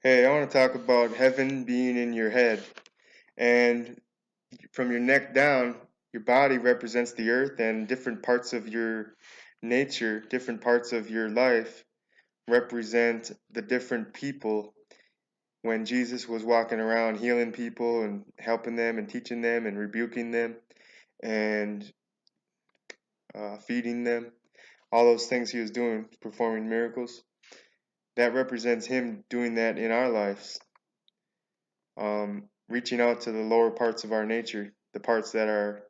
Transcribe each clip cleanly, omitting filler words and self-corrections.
Hey, I want to talk about heaven being in your head. And from your neck down, your body represents the earth, and different parts of your nature, different parts of your life represent the different people. When Jesus was walking around healing people and helping them and teaching them and rebuking them and feeding them, all those things he was doing, performing miracles, that represents him doing that in our lives. Reaching out to the lower parts of our nature, the parts that are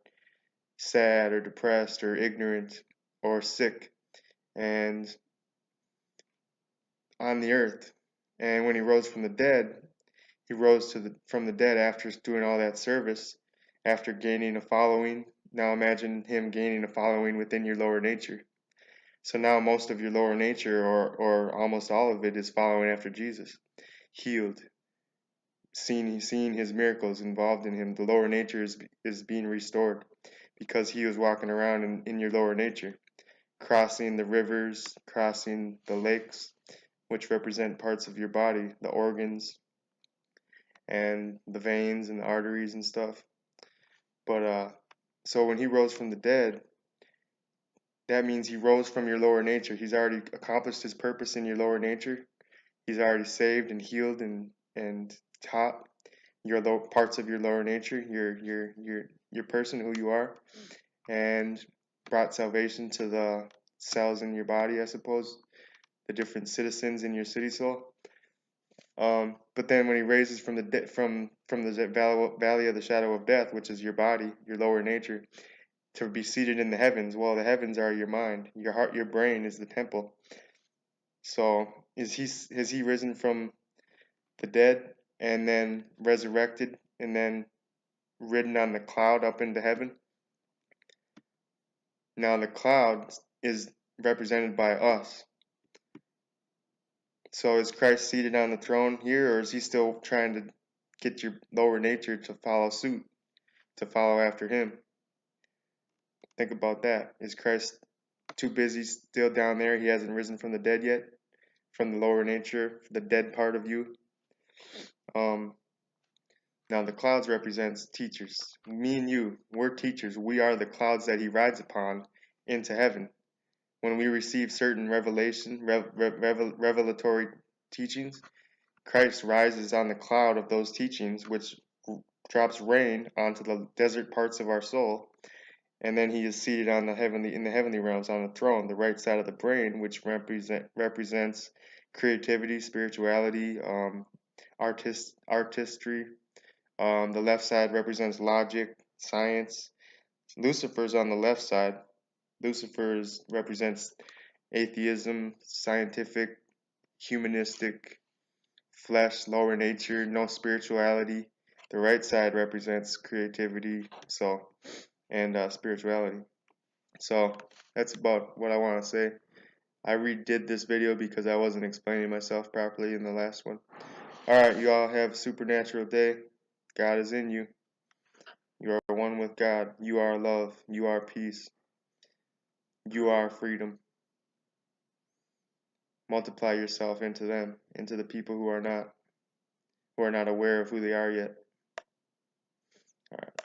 sad or depressed or ignorant or sick, and on the earth. And when he rose from the dead, he rose from the dead after doing all that service, after gaining a following. Now imagine him gaining a following within your lower nature. So now most of your lower nature, or almost all of it, is following after Jesus, healed, seeing his miracles involved in him. The lower nature is being restored because he was walking around in your lower nature, crossing the rivers, crossing the lakes, which represent parts of your body, the organs and the veins and the arteries and stuff. But so when he rose from the dead, that means he rose from your lower nature. He's already accomplished his purpose in your lower nature. He's already saved and healed and taught your parts of your lower nature, your person, who you are, and brought salvation to the cells in your body, I suppose, the different citizens in your city soul. But then when he raises from the valley of the shadow of death, which is your body, your lower nature, to be seated in the heavens, well, the heavens are your mind, your heart, your brain is the temple. So has he risen from the dead and then resurrected and then ridden on the cloud up into heaven? Now the cloud is represented by us. So is Christ seated on the throne here, or is he still trying to get your lower nature to follow suit, to follow after him? Think about that. Is Christ too busy still down there? He hasn't risen from the dead yet, from the lower nature, the dead part of you. Now the clouds represents teachers. Me and you, we're teachers. We are the clouds that he rides upon into heaven. When we receive certain revelatory teachings, Christ rises on the cloud of those teachings, which drops rain onto the desert parts of our soul, and then he is seated on in the heavenly realms on the throne, the right side of the brain, which represents creativity, spirituality, artistry. The left side represents logic, science. Lucifer's on the left side. Lucifer represents atheism, scientific, humanistic, flesh, lower nature, no spirituality. The right side represents creativity, and spirituality. So that's about what I want to say. I redid this video because I wasn't explaining myself properly in the last one. Alright, you all have a supernatural day. God is in you. You are one with God. You are love. You are peace. You are freedom. Multiply yourself into them, into the people who are not aware of who they are yet. Alright.